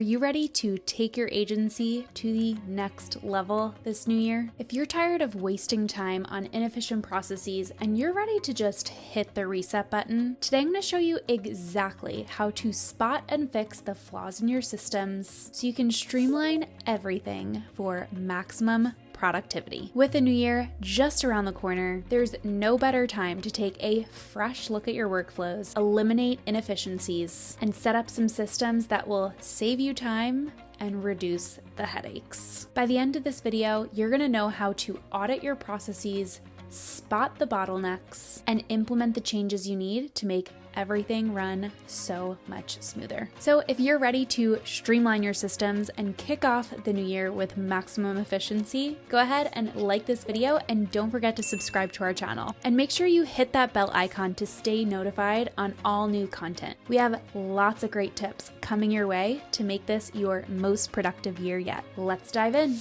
Are you ready to take your agency to the next level this new year? If you're tired of wasting time on inefficient processes and you're ready to just hit the reset button, today I'm going to show you exactly how to spot and fix the flaws in your systems so you can streamline everything for maximum productivity. With the new year just around the corner, there's no better time to take a fresh look at your workflows, eliminate inefficiencies, and set up some systems that will save you time and reduce the headaches. By the end of this video, you're going to know how to audit your processes, spot the bottlenecks, and implement the changes you need to make everything run so much smoother. So if you're ready to streamline your systems and kick off the new year with maximum efficiency, go ahead and like this video and don't forget to subscribe to our channel. And make sure you hit that bell icon to stay notified on all new content. We have lots of great tips coming your way to make this your most productive year yet. Let's dive in.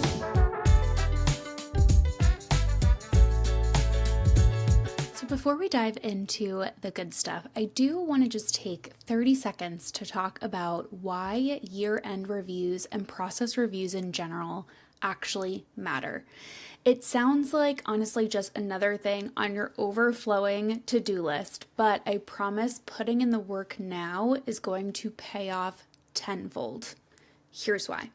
Before we dive into the good stuff, I do want to just take 30 seconds to talk about why year-end reviews and process reviews in general actually matter. It sounds like, honestly, just another thing on your overflowing to-do list, but I promise putting in the work now is going to pay off tenfold. Here's why.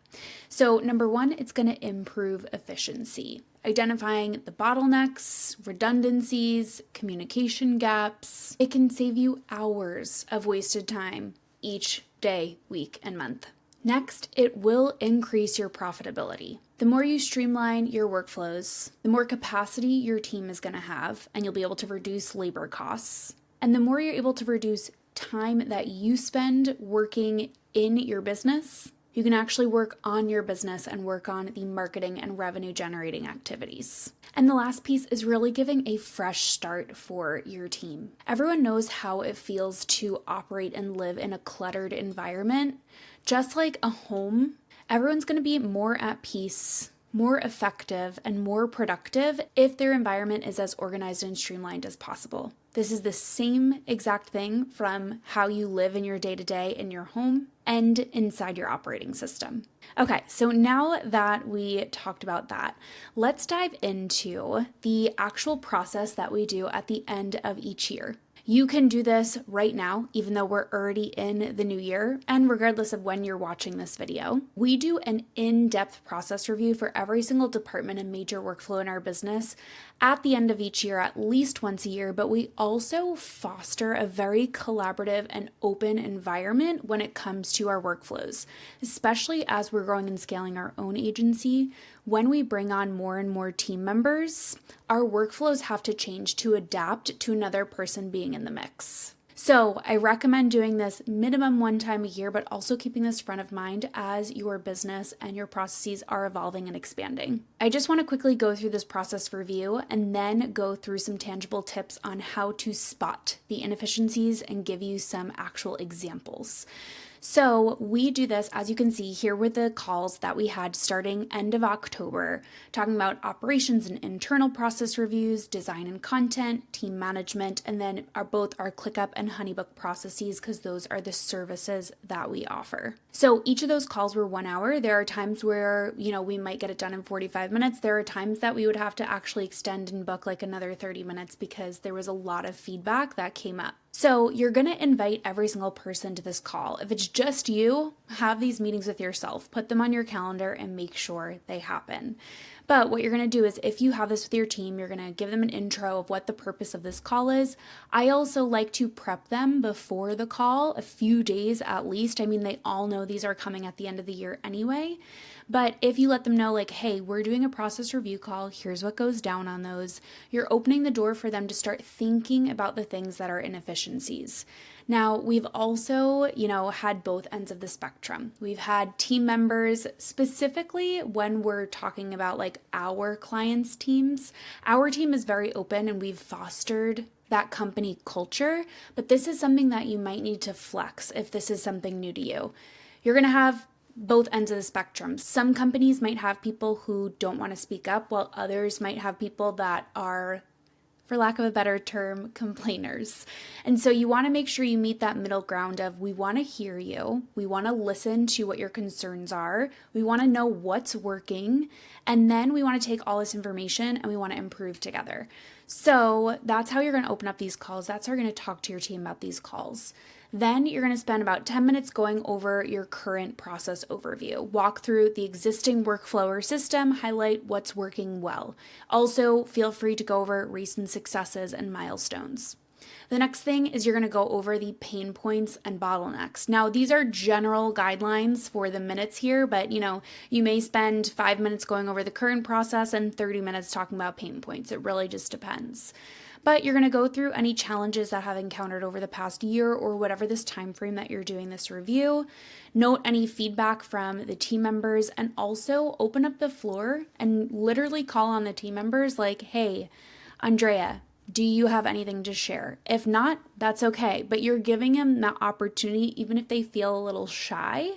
So number one, it's going to improve efficiency. Identifying the bottlenecks, redundancies, communication gaps. It can save you hours of wasted time each day, week, and month. Next, it will increase your profitability. The more you streamline your workflows, the more capacity your team is going to have, and you'll be able to reduce labor costs. And the more you're able to reduce time that you spend working in your business, you can actually work on your business and work on the marketing and revenue generating activities. And the last piece is really giving a fresh start for your team. Everyone knows how it feels to operate and live in a cluttered environment. Just like a home, everyone's going to be more at peace, more effective, and more productive if their environment is as organized and streamlined as possible. This is the same exact thing from how you live in your day-to-day in your home and inside your operating system. Okay, so now that we talked about that, let's dive into the actual process that we do at the end of each year. You can do this right now, even though we're already in the new year, and regardless of when you're watching this video. We do an in-depth process review for every single department and major workflow in our business at the end of each year, at least once a year, but we also foster a very collaborative and open environment when it comes to our workflows, especially as we're growing and scaling our own agency. When we bring on more and more team members, our workflows have to change to adapt to another person being in the mix. So I recommend doing this minimum one time a year, but also keeping this front of mind as your business and your processes are evolving and expanding. I just want to quickly go through this process review and then go through some tangible tips on how to spot the inefficiencies and give you some actual examples. So we do this, as you can see here with the calls that we had starting end of October, talking about operations and internal process reviews, design and content, team management, and then both our ClickUp and Honeybook processes, because those are the services that we offer. So each of those calls were 1 hour. There are times where, we might get it done in 45 minutes. There are times that we would have to actually extend and book like another 30 minutes because there was a lot of feedback that came up. So you're going to invite every single person to this call. If it's just you, have these meetings with yourself, put them on your calendar and make sure they happen. But what you're going to do is if you have this with your team, you're going to give them an intro of what the purpose of this call is. I also like to prep them before the call, a few days at least. I mean, they all know these are coming at the end of the year anyway. But if you let them know like, hey, we're doing a process review call, here's what goes down on those, you're opening the door for them to start thinking about the things that are inefficiencies. Now, we've also, had both ends of the spectrum. We've had team members, specifically when we're talking about like our clients' teams. Our team is very open and we've fostered that company culture, but this is something that you might need to flex if this is something new to you. You're going to have both ends of the spectrum. Some companies might have people who don't want to speak up, while others might have people that are for lack of a better term, complainers. And so you want to make sure you meet that middle ground of we want to hear you, we want to listen to what your concerns are, we want to know what's working, and then we want to take all this information and we want to improve together. So that's how you're going to open up these calls. That's how you're going to talk to your team about these calls. Then you're going to spend about 10 minutes going over your current process overview. Walk through the existing workflow or system, highlight what's working well. Also, feel free to go over recent successes and milestones. The next thing is you're going to go over the pain points and bottlenecks. Now, these are general guidelines for the minutes here, but you may spend 5 minutes going over the current process and 30 minutes talking about pain points. It really just depends. But you're going to go through any challenges that have encountered over the past year or whatever this time frame that you're doing this review. Note any feedback from the team members, and also open up the floor and literally call on the team members like, hey, Andrea, do you have anything to share? If not, that's okay. But you're giving them that opportunity, even if they feel a little shy,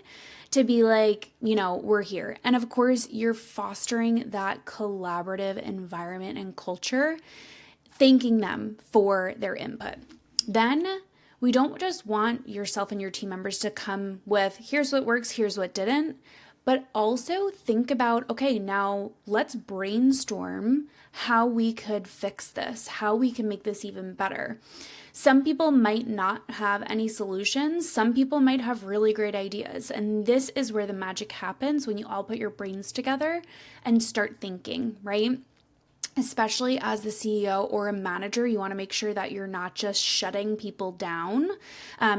to be like, we're here. And of course, you're fostering that collaborative environment and culture, thanking them for their input. Then we don't just want yourself and your team members to come with, here's what works, here's what didn't, but also think about, okay, now let's brainstorm how we could fix this, how we can make this even better. Some people might not have any solutions. Some people might have really great ideas. And this is where the magic happens, when you all put your brains together and start thinking, right? Especially as the CEO or a manager, you want to make sure that you're not just shutting people down.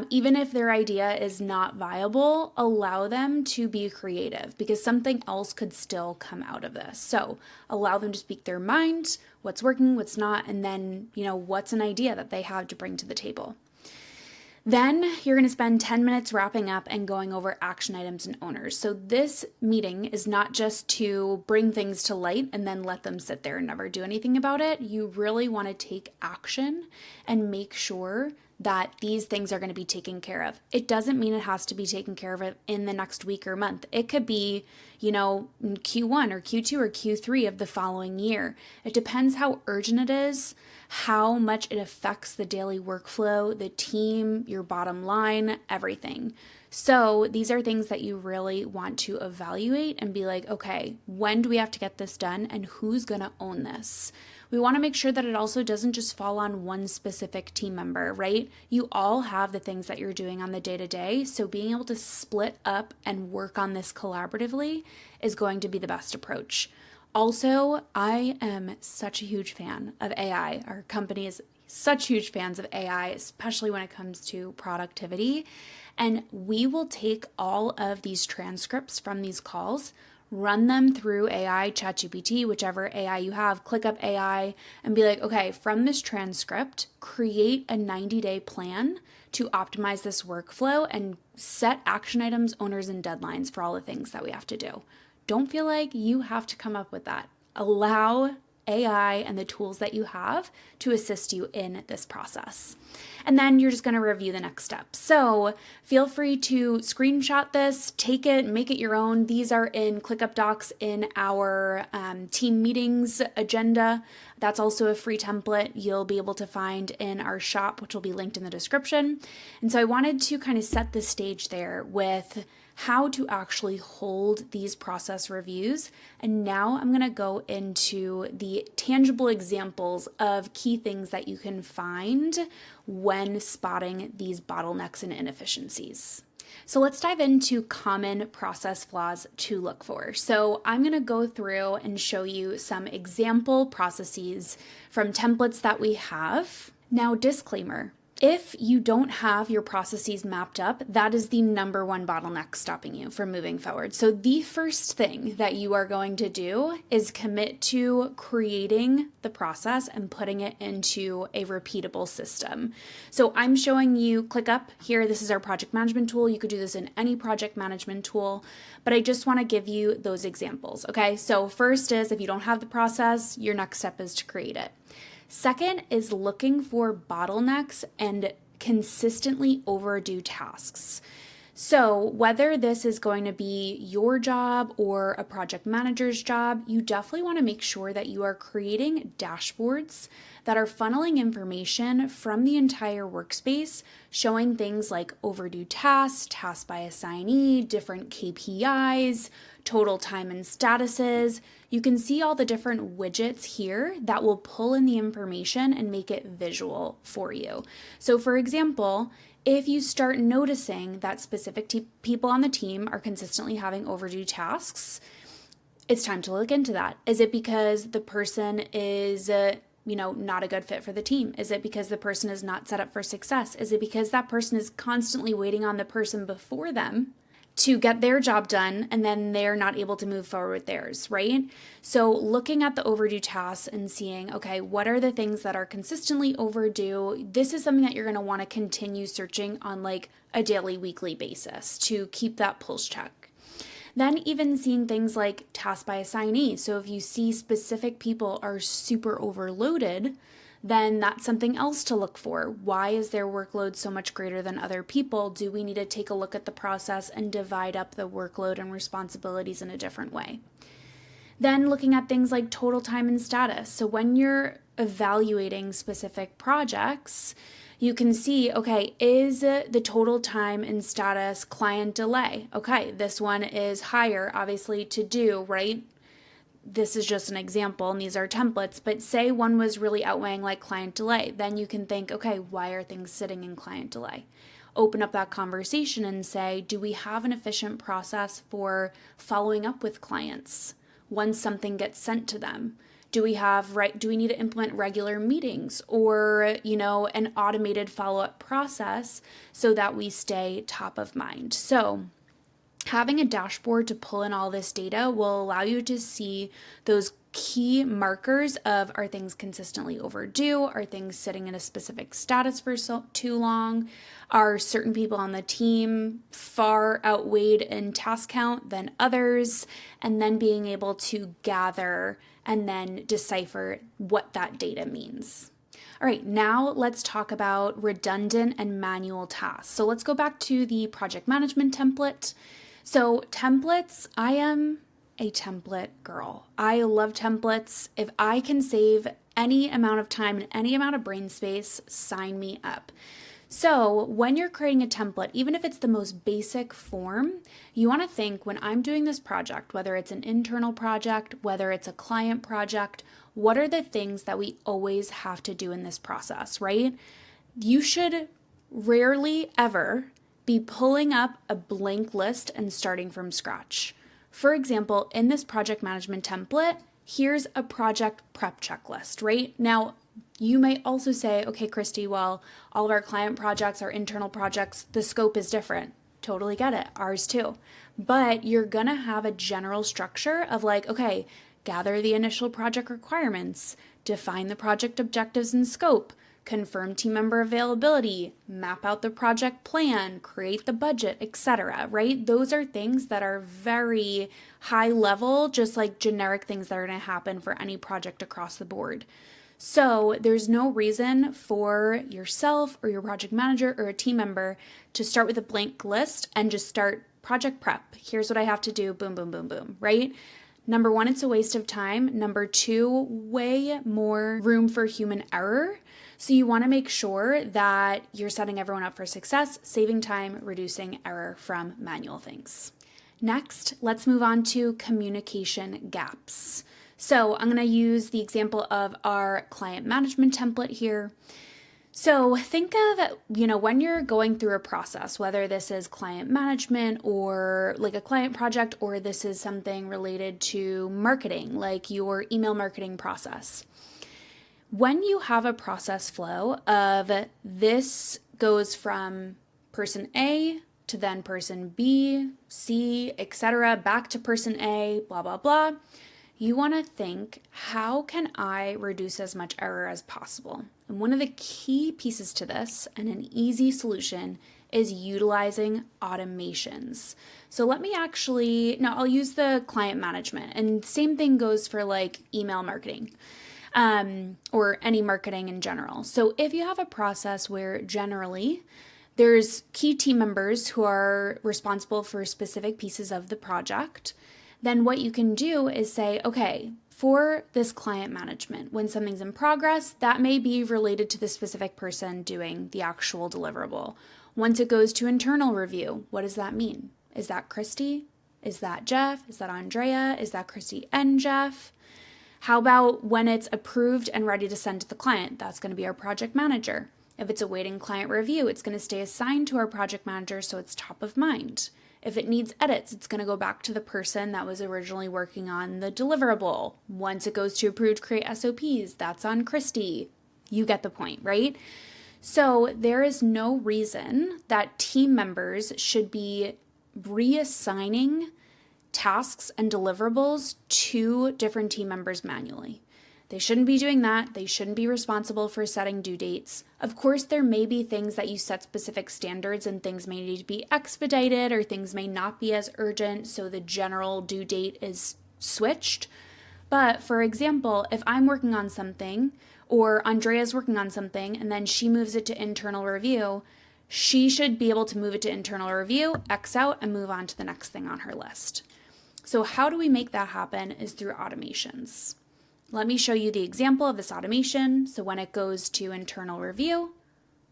Even if their idea is not viable, allow them to be creative, because something else could still come out of this. So allow them to speak their mind, what's working, what's not, and then, what's an idea that they have to bring to the table. Then you're going to spend 10 minutes wrapping up and going over action items and owners. So this meeting is not just to bring things to light and then let them sit there and never do anything about it. You really want to take action and make sure that these things are going to be taken care of. It doesn't mean it has to be taken care of in the next week or month. It could be, Q1 or Q2 or Q3 of the following year. It depends how urgent it is, how much it affects the daily workflow, the team, your bottom line, everything. So these are things that you really want to evaluate and be like, okay, when do we have to get this done and who's going to own this? We want to make sure that it also doesn't just fall on one specific team member, right? You all have the things that you're doing on the day-to-day, so being able to split up and work on this collaboratively is going to be the best approach. Also, I am such a huge fan of AI. Our company is such huge fans of AI, especially when it comes to productivity. And we will take all of these transcripts from these calls, run them through AI, ChatGPT, whichever AI you have, ClickUp AI, and be like, okay, from this transcript, create a 90-day plan to optimize this workflow and set action items, owners, and deadlines for all the things that we have to do. Don't feel like you have to come up with that. Allow AI and the tools that you have to assist you in this process. And then you're just going to review the next step. So feel free to screenshot this, take it, make it your own. These are in ClickUp Docs in our team meetings agenda. That's also a free template you'll be able to find in our shop, which will be linked in the description. And so I wanted to kind of set the stage there with how to actually hold these process reviews. And now I'm going to go into the tangible examples of key things that you can find when spotting these bottlenecks and inefficiencies. So let's dive into common process flaws to look for. So I'm going to go through and show you some example processes from templates that we have. Now, disclaimer. If you don't have your processes mapped up, that is the number one bottleneck stopping you from moving forward. So the first thing that you are going to do is commit to creating the process and putting it into a repeatable system. So I'm showing you ClickUp here. This is our project management tool. You could do this in any project management tool, but I just want to give you those examples. Okay, so first is if you don't have the process, your next step is to create it. Second is looking for bottlenecks and consistently overdue tasks. So whether this is going to be your job or a project manager's job, you definitely want to make sure that you are creating dashboards that are funneling information from the entire workspace, showing things like overdue tasks, tasks by assignee, different KPIs, total time and statuses. You can see all the different widgets here that will pull in the information and make it visual for you. So for example, if you start noticing that specific people on the team are consistently having overdue tasks, it's time to look into that. Is it because the person is not a good fit for the team? Is it because the person is not set up for success? Is it because that person is constantly waiting on the person before them to get their job done and then they're not able to move forward with theirs, right? So looking at the overdue tasks and seeing, okay, what are the things that are consistently overdue? This is something that you're going to want to continue searching on like a daily, weekly basis to keep that pulse check. Then even seeing things like task by assignee. So if you see specific people are super overloaded, then that's something else to look for. Why is their workload so much greater than other people? Do we need to take a look at the process and divide up the workload and responsibilities in a different way? Then looking at things like total time and status. So when you're evaluating specific projects, you can see, okay, is the total time and status client delay? Okay, this one is higher, obviously, to do, right? This is just an example, and these are templates, but say one was really outweighing like client delay, then you can think, okay, why are things sitting in client delay? Open up that conversation and say, do we have an efficient process for following up with clients once something gets sent to them? Do we need to implement regular meetings or, an automated follow-up process so that we stay top of mind? So having a dashboard to pull in all this data will allow you to see those key markers of, are things consistently overdue? Are things sitting in a specific status for too long? Are certain people on the team far outweighed in task count than others? And then being able to gather and then decipher what that data means. All right, now let's talk about redundant and manual tasks. So let's go back to the project management template. So templates, I am a template girl. I love templates. If I can save any amount of time and any amount of brain space, sign me up. So when you're creating a template, even if it's the most basic form, you want to think, when I'm doing this project, whether it's an internal project, whether it's a client project, what are the things that we always have to do in this process, right? You should rarely ever be pulling up a blank list and starting from scratch. For example, in this project management template, here's a project prep checklist, right? Now, you may also say, okay, Christy, well, all of our client projects, our internal projects, the scope is different. Totally get it. Ours too. But you're going to have a general structure of like, okay, gather the initial project requirements, define the project objectives and scope, confirm team member availability, map out the project plan, create the budget, etc., right? Those are things that are very high level, just like generic things that are going to happen for any project across the board. So there's no reason for yourself or your project manager or a team member to start with a blank list and just start project prep. Here's what I have to do, boom, boom, boom, boom, right? Number one, it's a waste of time. Number two, way more room for human error. So you want to make sure that you're setting everyone up for success, saving time, reducing error from manual things. Next, let's move on to communication gaps. So I'm going to use the example of our client management template here. So think of, when you're going through a process, whether this is client management or like a client project, or this is something related to marketing, like your email marketing process. When you have a process flow of this goes from person A to then person B, C, etc., back to person A, blah, blah, blah, you want to think, how can I reduce as much error as possible? And one of the key pieces to this, and an easy solution, is utilizing automations. So I'll use the client management, and same thing goes for like email marketing. Or any marketing in general. So if you have a process where generally there's key team members who are responsible for specific pieces of the project, then what you can do is say, okay, for this client management, when something's in progress, that may be related to the specific person doing the actual deliverable. Once it goes to internal review, what does that mean? Is that Christy? Is that Jeff? Is that Andrea? Is that Christy and Jeff? How about when it's approved and ready to send to the client? That's going to be our project manager. If it's awaiting client review, it's going to stay assigned to our project manager so it's top of mind. If it needs edits, it's going to go back to the person that was originally working on the deliverable. Once it goes to approved create SOPs, that's on Christy. You get the point, right? So there is no reason that team members should be reassigning tasks and deliverables to different team members manually. They shouldn't be doing that. They shouldn't be responsible for setting due dates. Of course, there may be things that you set specific standards and things may need to be expedited or things may not be as urgent, so the general due date is switched. But for example, if I'm working on something or Andrea's working on something and then she moves it to internal review, she should be able to move it to internal review, X out, and move on to the next thing on her list. So how do we make that happen is through automations. Let me show you the example of this automation. So when it goes to internal review,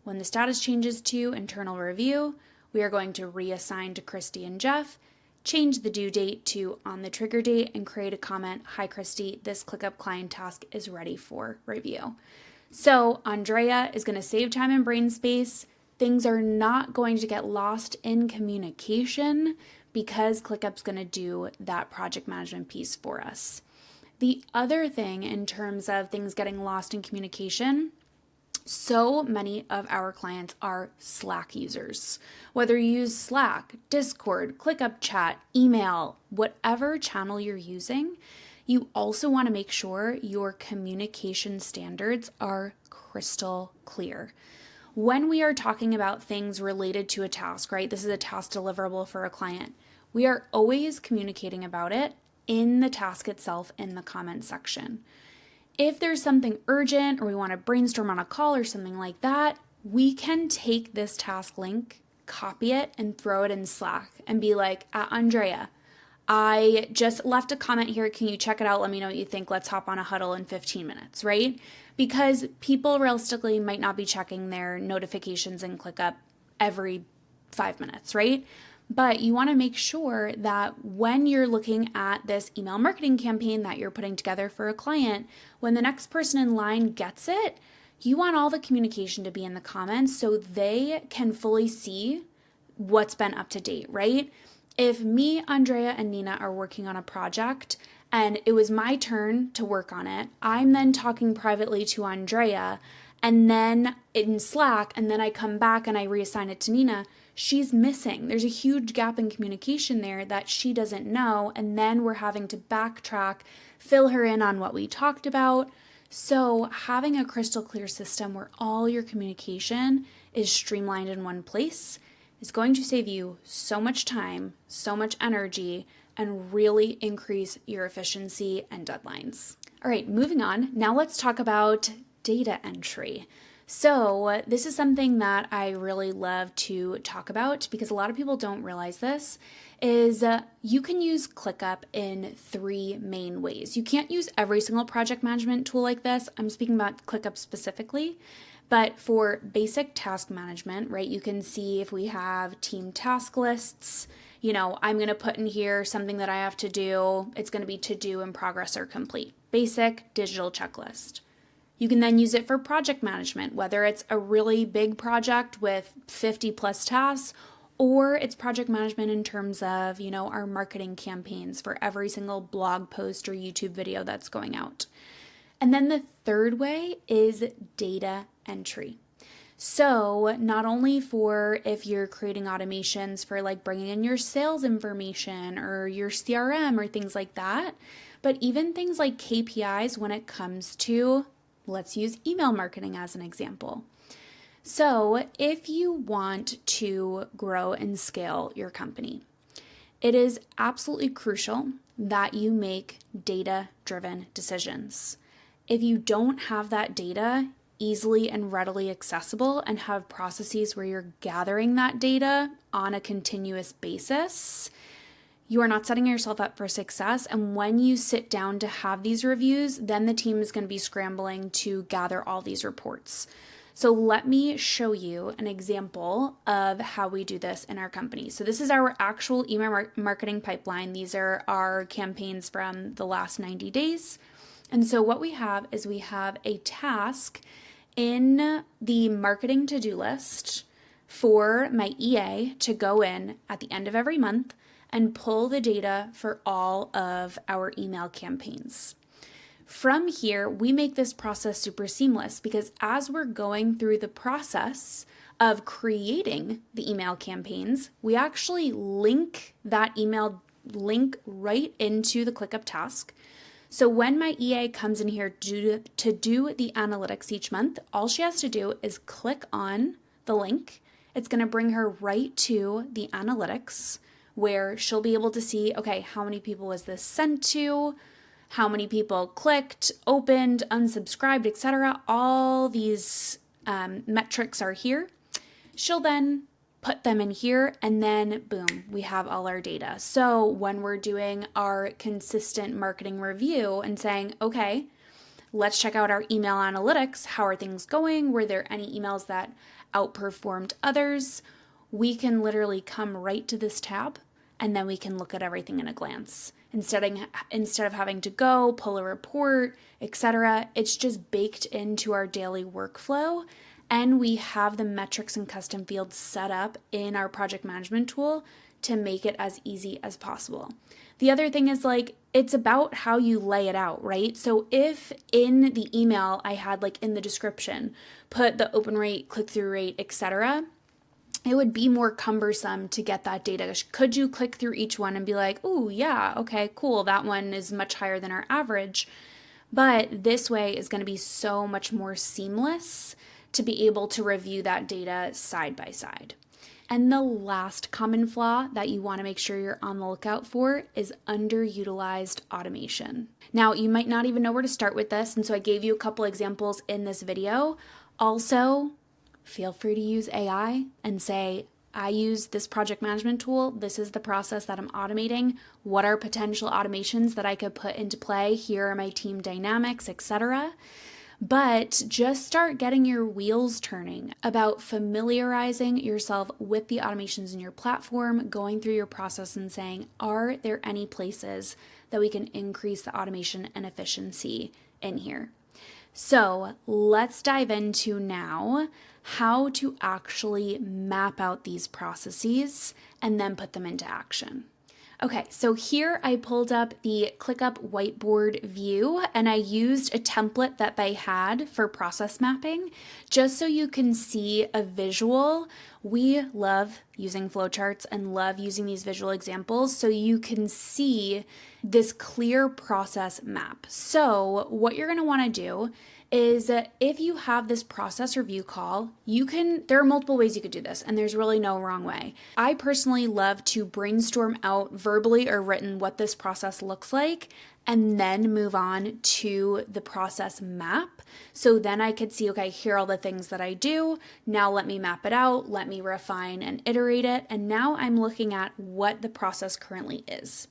when the status changes to internal review, we are going to reassign to Christy and Jeff, change the due date to on the trigger date, and create a comment, "Hi Christy, this ClickUp client task is ready for review." So Andrea is going to save time and brain space. Things are not going to get lost in communication because ClickUp's going to do that project management piece for us. The other thing in terms of things getting lost in communication, so many of our clients are Slack users. Whether you use Slack, Discord, ClickUp chat, email, whatever channel you're using, you also want to make sure your communication standards are crystal clear. When we are talking about things related to a task, right? This is a task deliverable for a client. We are always communicating about it in the task itself in the comment section. If there's something urgent or we want to brainstorm on a call or something like that, we can take this task link, copy it, and throw it in Slack and be like, Andrea, I just left a comment here. Can you check it out? Let me know what you think. Let's hop on a huddle in 15 minutes, right? Because people realistically might not be checking their notifications in ClickUp every 5 minutes, right? But you want to make sure that when you're looking at this email marketing campaign that you're putting together for a client, when the next person in line gets it, you want all the communication to be in the comments so they can fully see what's been up to date, right? If me, Andrea, and Nina are working on a project and it was my turn to work on it, I'm then talking privately to Andrea and then in Slack, and then I come back and I reassign it to Nina, she's missing. There's a huge gap in communication there that she doesn't know, and then we're having to backtrack, fill her in on what we talked about. So having a crystal clear system where all your communication is streamlined in one place is going to save you so much time, so much energy, and really increase your efficiency and deadlines. All right, moving on. Now let's talk about data entry. So this is something that I really love to talk about because a lot of people don't realize this, is you can use ClickUp in 3 main ways. You can't use every single project management tool like this. I'm speaking about ClickUp specifically. But for basic task management, right, you can see if we have team task lists, I'm going to put in here something that I have to do. It's going to be to do, in progress, or complete. Basic digital checklist. You can then use it for project management, whether it's a really big project with 50 plus tasks, or it's project management in terms of, our marketing campaigns for every single blog post or YouTube video that's going out. And then the third way is data entry. So not only for if you're creating automations for like bringing in your sales information or your CRM or things like that, but even things like KPIs when it comes to, let's use email marketing as an example. So if you want to grow and scale your company, it is absolutely crucial that you make data-driven decisions. If you don't have that data easily and readily accessible and have processes where you're gathering that data on a continuous basis, you are not setting yourself up for success. And when you sit down to have these reviews, then the team is going to be scrambling to gather all these reports. So let me show you an example of how we do this in our company. So this is our actual email marketing pipeline. These are our campaigns from the last 90 days. And so what we have is we have a task in the marketing to-do list for my EA to go in at the end of every month and pull the data for all of our email campaigns. From here, we make this process super seamless because as we're going through the process of creating the email campaigns, we actually link that email link right into the ClickUp task. So when my EA comes in here to do the analytics each month, all she has to do is click on the link. It's going to bring her right to the analytics where she'll be able to see, okay, how many people was this sent to? How many people clicked, opened, unsubscribed, etc. All these metrics are here. She'll then put them in here and then boom, we have all our data. So when we're doing our consistent marketing review and saying, okay, let's check out our email analytics. How are things going? Were there any emails that outperformed others? We can literally come right to this tab and then we can look at everything in a glance. Instead of having to go pull a report, etc., it's just baked into our daily workflow, and we have the metrics and custom fields set up in our project management tool to make it as easy as possible. The other thing is it's about how you lay it out, right? So if in the email I had in the description, put the open rate, click-through rate, etc., it would be more cumbersome to get that data. Could you click through each one and be like, oh yeah, okay, cool, that one is much higher than our average. But this way is going to be so much more seamless to be able to review that data side by side. And the last common flaw that you want to make sure you're on the lookout for is underutilized automation. Now, you might not even know where to start with this, and so I gave you a couple examples in this video. Also, feel free to use AI and say, I use this project management tool. This is the process that I'm automating. What are potential automations that I could put into play? Here are my team dynamics, etc. But just start getting your wheels turning about familiarizing yourself with the automations in your platform, going through your process and saying, are there any places that we can increase the automation and efficiency in here? So let's dive into now how to actually map out these processes and then put them into action. Okay, so here I pulled up the ClickUp whiteboard view and I used a template that they had for process mapping just so you can see a visual. We love using flowcharts and love using these visual examples so you can see this clear process map. So what you're going to want to do is if you have this process review call, there are multiple ways you could do this, and there's really no wrong way. I personally love to brainstorm out verbally or written what this process looks like, and then move on to the process map. So then I could see, okay, here are all the things that I do. Now let me map it out, let me refine and iterate it, and now I'm looking at what the process currently is.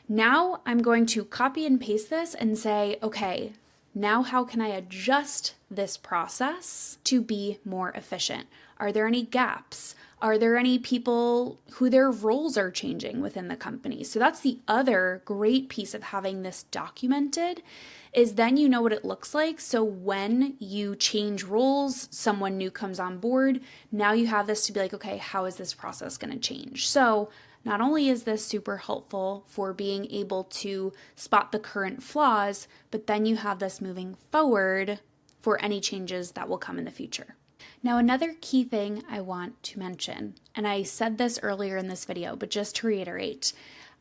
Now I'm going to copy and paste this and say, okay, now how can I adjust this process to be more efficient? Are there any gaps? Are there any people who their roles are changing within the company? So that's the other great piece of having this documented is then you know what it looks like. So when you change roles, someone new comes on board, now you have this to be like, okay, how is this process going to change? So not only is this super helpful for being able to spot the current flaws, but then you have this moving forward for any changes that will come in the future. Now, another key thing I want to mention, and I said this earlier in this video, but just to reiterate,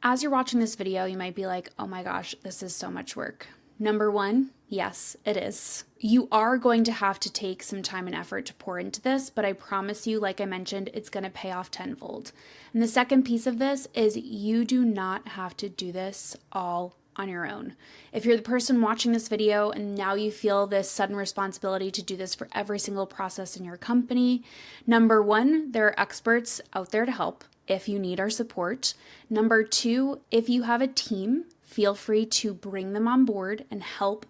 as you're watching this video, you might be like, oh my gosh, this is so much work. Number one, yes, it is. You are going to have to take some time and effort to pour into this, but I promise you, like I mentioned, it's going to pay off tenfold. And the second piece of this is you do not have to do this all on your own. If you're the person watching this video and now you feel this sudden responsibility to do this for every single process in your company, number one, there are experts out there to help. if you need our support. Number 2, if you have a team, feel free to bring them on board and help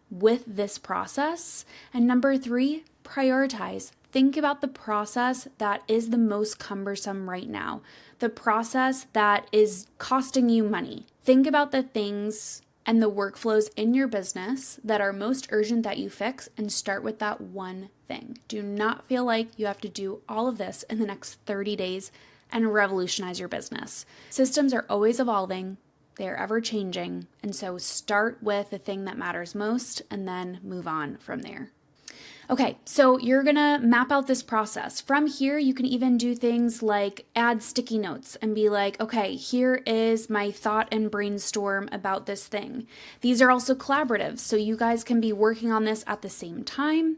with this process. And number 3, prioritize. Think about the process that is the most cumbersome right now, the process that is costing you money. Think about the things and the workflows in your business that are most urgent that you fix, and start with that one thing. Do not feel like you have to do all of this in the next 30 days and revolutionize your business. Systems are always evolving. They are ever changing. And so start with the thing that matters most and then move on from there. Okay, so you're gonna map out this process. From here, you can even do things like add sticky notes and be like, okay, here is my thought and brainstorm about this thing. These are also collaborative, so you guys can be working on this at the same time.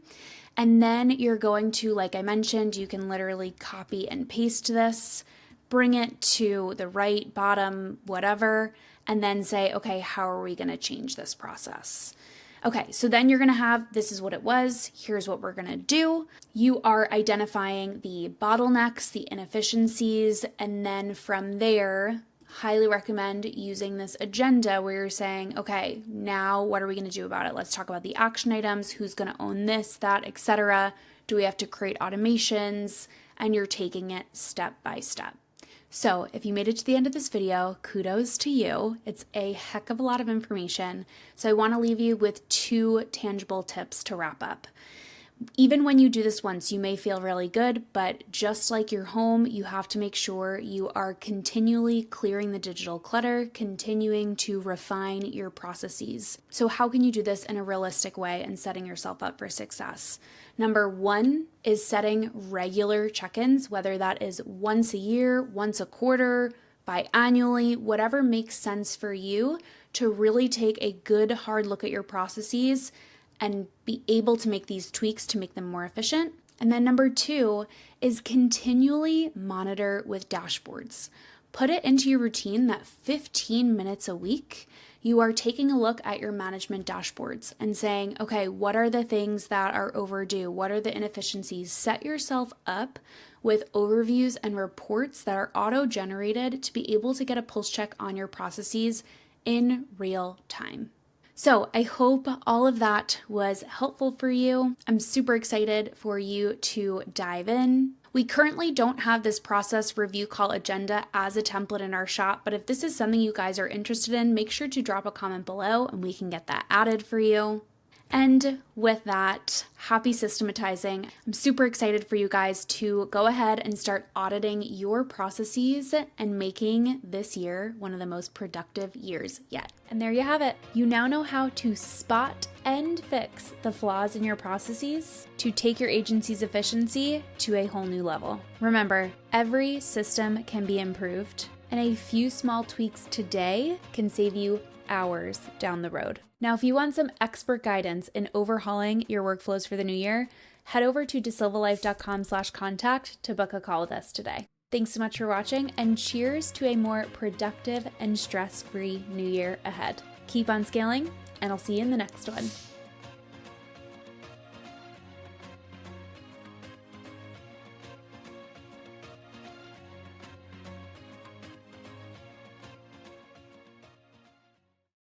And then you're going to, like I mentioned, you can literally copy and paste this, bring it to the right, bottom, whatever, and then say, okay, how are we gonna change this process? Okay, so then you're gonna have, this is what it was, here's what we're gonna do. You are identifying the bottlenecks, the inefficiencies, and then from there, highly recommend using this agenda where you're saying, okay, now what are we gonna do about it? Let's talk about the action items, who's gonna own this, that, etc. Do we have to create automations? And you're taking it step by step. So if you made it to the end of this video, kudos to you. It's a heck of a lot of information. So I want to leave you with 2 tangible tips to wrap up. Even when you do this once, you may feel really good, but just like your home, you have to make sure you are continually clearing the digital clutter, continuing to refine your processes. So how can you do this in a realistic way and setting yourself up for success? Number 1 is setting regular check-ins, whether that is once a year, once a quarter, biannually, whatever makes sense for you, to really take a good hard look at your processes and be able to make these tweaks to make them more efficient. And then number 2 is continually monitor with dashboards. Put it into your routine that 15 minutes a week, you are taking a look at your management dashboards and saying, okay, what are the things that are overdue? What are the inefficiencies? Set yourself up with overviews and reports that are auto-generated to be able to get a pulse check on your processes in real time. So I hope all of that was helpful for you. I'm super excited for you to dive in. We currently don't have this process review call agenda as a template in our shop, but if this is something you guys are interested in, make sure to drop a comment below and we can get that added for you. And with that, happy systematizing. I'm super excited for you guys to go ahead and start auditing your processes and making this year one of the most productive years yet. And there you have it. You now know how to spot and fix the flaws in your processes to take your agency's efficiency to a whole new level. Remember, every system can be improved, and a few small tweaks today can save you hours down the road. Now, if you want some expert guidance in overhauling your workflows for the new year, head over to desilvalife.com/contact to book a call with us today. Thanks so much for watching, and cheers to a more productive and stress-free new year ahead. Keep on scaling, and I'll see you in the next one.